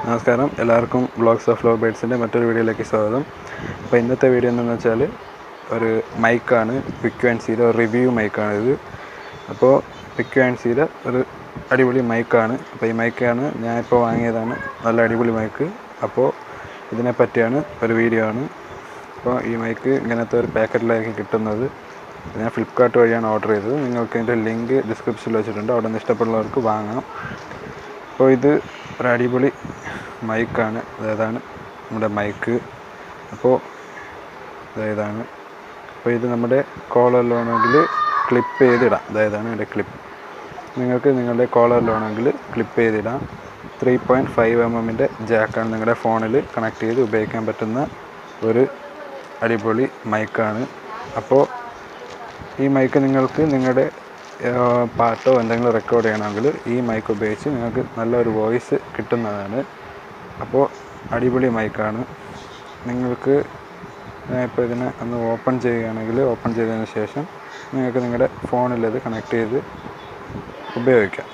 നമസ്കാരം, എല്ലാവർക്കും vlogs of love ബേഡ്സിൻ്റെ മറ്റൊരു വീഡിയോയിലേക്ക് സ്വാഗതം. അപ്പോൾ ഇന്നത്തെ വീഡിയോ എന്താണെന്ന് വെച്ചാൽ ഒരു മൈക്കാണ്, പിക്വാൻസിയുടെ ഒരു റിവ്യൂ മൈക്കാണിത്. അപ്പോൾ പിക്വാൻസിയുടെ ഒരു അടിപൊളി മൈക്കാണ്. അപ്പോൾ ഈ മൈക്കാണ് ഞാനിപ്പോൾ വാങ്ങിയതാണ്, നല്ല അടിപൊളി മൈക്ക്. അപ്പോൾ ഇതിനെ പറ്റിയാണ് ഒരു വീഡിയോ ആണ്. അപ്പോൾ ഈ മൈക്ക് ഇങ്ങനത്തെ ഒരു പാക്കറ്റിലായിരിക്കും കിട്ടുന്നത്. ഞാൻ ഫ്ലിപ്കാർട്ട് വഴിയാണ് ഓർഡർ ചെയ്തത്. നിങ്ങൾക്ക് ഇതിൻ്റെ ലിങ്ക് ഡിസ്ക്രിപ്ഷനിൽ വെച്ചിട്ടുണ്ട്, അവിടെ നിന്ന് ഇഷ്ടപ്പെടുന്നവർക്ക് വാങ്ങാം. അപ്പോൾ ഇത് ഒരു അടിപൊളി മൈക്കാണ്. അതാണ് നമ്മുടെ മൈക്ക്. അപ്പോൾ അതായതാണ്. അപ്പോൾ ഇത് നമ്മുടെ കോളറിലാണെങ്കിൽ ക്ലിപ്പ് ചെയ്തിടാം. അതായതാണ് എൻ്റെ ക്ലിപ്പ്. നിങ്ങൾക്ക് നിങ്ങളുടെ കോളറിലാണെങ്കിൽ ക്ലിപ്പ് ചെയ്തിടാം. 3.5 mm ജാക്കാണ് നിങ്ങളുടെ ഫോണിൽ കണക്ട് ചെയ്ത് ഉപയോഗിക്കാൻ പറ്റുന്ന ഒരു അടിപൊളി മൈക്കാണ്. അപ്പോൾ ഈ മൈക്ക് നിങ്ങൾക്ക് നിങ്ങളുടെ പാട്ടോ എന്തെങ്കിലും റെക്കോർഡ് ചെയ്യണമെങ്കിൽ ഈ മൈക്ക് ഉപയോഗിച്ച് നിങ്ങൾക്ക് നല്ലൊരു വോയിസ് കിട്ടുന്നതാണ്. അപ്പോൾ അടിപൊളി മൈക്കാണ്. നിങ്ങൾക്ക് ഇപ്പോൾ ഇതിനെ ഒന്ന് ഓപ്പൺ ചെയ്യുകയാണെങ്കിൽ ഓപ്പൺ ചെയ്തതിന് ശേഷം നിങ്ങൾക്ക് നിങ്ങളുടെ ഫോണിലത് കണക്ട് ചെയ്ത് ഉപയോഗിക്കാം.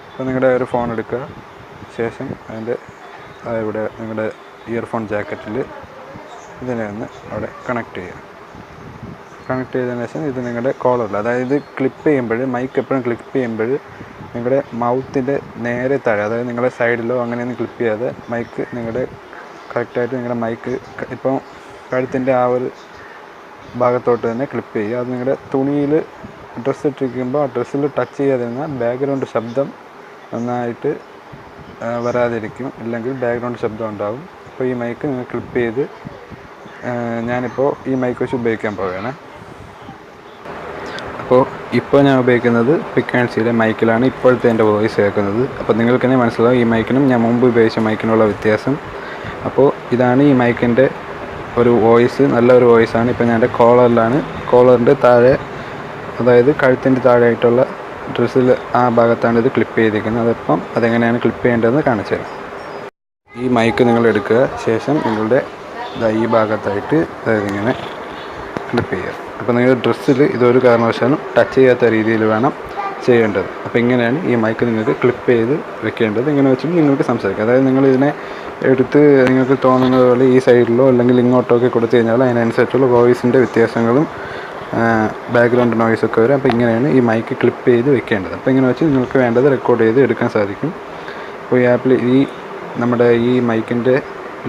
അപ്പോൾ നിങ്ങളുടെ ഒരു ഫോൺ എടുക്കുക, ശേഷം അതിൻ്റെ ഇവിടെ നിങ്ങളുടെ ഇയർഫോൺ ജാക്കറ്റിൽ ഇതിനെ ഒന്ന് അവിടെ കണക്ട് ചെയ്യുക. കണക്ട് ചെയ്തതിന് ശേഷം ഇത് നിങ്ങളുടെ കോളറിൽ, അതായത് ക്ലിപ്പ് ചെയ്യുമ്പോൾ മൈക്ക് എപ്പോഴും ക്ലിപ്പ് ചെയ്യുമ്പോൾ നിങ്ങളുടെ മൗത്തിൻ്റെ നേരെ താഴെ, അതായത് നിങ്ങളുടെ സൈഡിലോ അങ്ങനെയൊന്നും ക്ലിപ്പ് ചെയ്യാതെ മൈക്ക് നിങ്ങളുടെ കറക്റ്റായിട്ട് നിങ്ങളുടെ മൈക്ക് ഇപ്പം കഴുത്തിൻ്റെ ആ ഒരു ഭാഗത്തോട്ട് തന്നെ ക്ലിപ്പ് ചെയ്യുക. അത് നിങ്ങളുടെ തുണിയിൽ ഡ്രസ്സ് ഇട്ടിരിക്കുമ്പോൾ ആ ഡ്രസ്സിൽ ടച്ച് ചെയ്യാതിരുന്നാൽ ബാക്ക്ഗ്രൗണ്ട് ശബ്ദം നന്നായിട്ട് വരാതിരിക്കും, ഇല്ലെങ്കിൽ ബാക്ക്ഗ്രൗണ്ട് ശബ്ദം ഉണ്ടാകും. അപ്പോൾ ഈ മൈക്ക് നിങ്ങൾ ക്ലിപ്പ് ചെയ്ത് ഞാനിപ്പോൾ ഈ മൈക്ക് വെച്ച് ഉപയോഗിക്കാൻ പോവുകയാണ്. ഇപ്പോൾ ഞാൻ ഉപയോഗിക്കുന്നത് പിക്കാൻസിയുടെ മൈക്കിലാണ് ഇപ്പോഴത്തെ എൻ്റെ വോയിസ് കേൾക്കുന്നത്. അപ്പോൾ നിങ്ങൾക്ക് തന്നെ മനസ്സിലാവും ഈ മൈക്കിനും ഞാൻ മുമ്പ് ഉപയോഗിച്ച മൈക്കിനുള്ള വ്യത്യാസം. അപ്പോൾ ഇതാണ് ഈ മൈക്കിൻ്റെ ഒരു വോയിസ്, നല്ലൊരു വോയിസാണ്. ഇപ്പോൾ ഞാൻ എൻ്റെ കോളറിലാണ്, കോളറിൻ്റെ താഴെ, അതായത് കഴുത്തിൻ്റെ താഴെയായിട്ടുള്ള ഡ്രസ്സിൽ ആ ഭാഗത്താണ് ഇത് ക്ലിപ്പ് ചെയ്തിരിക്കുന്നത്. അതിപ്പം അതെങ്ങനെയാണ് ക്ലിപ്പ് ചെയ്യേണ്ടതെന്ന് കാണിച്ചു തരാം. ഈ മൈക്ക് നിങ്ങൾ എടുക്കുക, ശേഷം നിങ്ങളുടെ ഈ ഭാഗത്തായിട്ട് അതായത് ഇങ്ങനെ ക്ലിപ്പ് ചെയ്യുക. അപ്പോൾ നിങ്ങൾ ഡ്രസ്സിൽ ഇതൊരു കാരണവശാലും ടച്ച് ചെയ്യാത്ത രീതിയിൽ വേണം ചെയ്യേണ്ടത്. അപ്പോൾ ഇങ്ങനെയാണ് ഈ മൈക്ക് നിങ്ങൾക്ക് ക്ലിപ്പ് ചെയ്ത് വെക്കേണ്ടത്. ഇങ്ങനെ വെച്ചിട്ട് നിങ്ങൾക്ക് സംസാരിക്കാം. അതായത് നിങ്ങൾ ഇതിനെ എടുത്ത് നിങ്ങൾക്ക് തോന്നുന്നത് പോലെ ഈ സൈഡിലോ അല്ലെങ്കിൽ ഇങ്ങോട്ടോ ഒക്കെ കൊടുത്തു കഴിഞ്ഞാൽ അതിനനുസരിച്ചുള്ള വോയിസിൻ്റെ വ്യത്യാസങ്ങളും ബാക്ക്ഗ്രൗണ്ട് നോയ്സൊക്കെ വരും. അപ്പോൾ ഇങ്ങനെയാണ് ഈ മൈക്ക് ക്ലിപ്പ് ചെയ്ത് വെക്കേണ്ടത്. അപ്പോൾ ഇങ്ങനെ വെച്ച് നിങ്ങൾക്ക് വേണ്ടത് റെക്കോർഡ് ചെയ്ത് എടുക്കാൻ സാധിക്കും. അപ്പോൾ ഈ ആപ്പിൽ നമ്മുടെ ഈ മൈക്കിൻ്റെ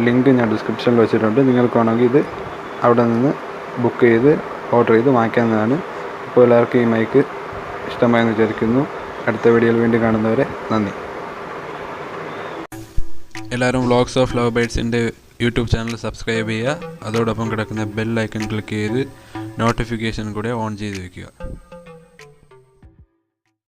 ലിങ്ക് ഞാൻ ഡിസ്ക്രിപ്ഷനിൽ വെച്ചിട്ടുണ്ട്. നിങ്ങൾക്ക് വേണമെങ്കിൽ ഇത് അവിടെ നിന്ന് ബുക്ക് ചെയ്ത് ഓർഡർ ചെയ്ത് വാങ്ങിക്കാവുന്നതാണ്. അപ്പോൾ എല്ലാവർക്കും ഈ മൈക്ക് ഇഷ്ടമായെന്ന് വിചാരിക്കുന്നു. അടുത്ത വീഡിയോയിൽ വീണ്ടും കാണുന്നവരെ നന്ദി. എല്ലാവരും വ്ളോഗ്സ് ഓഫ് ലവ് ബേഡ്സിൻ്റെ യൂട്യൂബ് ചാനൽ സബ്സ്ക്രൈബ് ചെയ്യുക. അതോടൊപ്പം കിടക്കുന്ന ബെൽ ഐക്കൺ ക്ലിക്ക് ചെയ്ത് നോട്ടിഫിക്കേഷൻ കൂടെ ഓൺ ചെയ്ത് വയ്ക്കുക.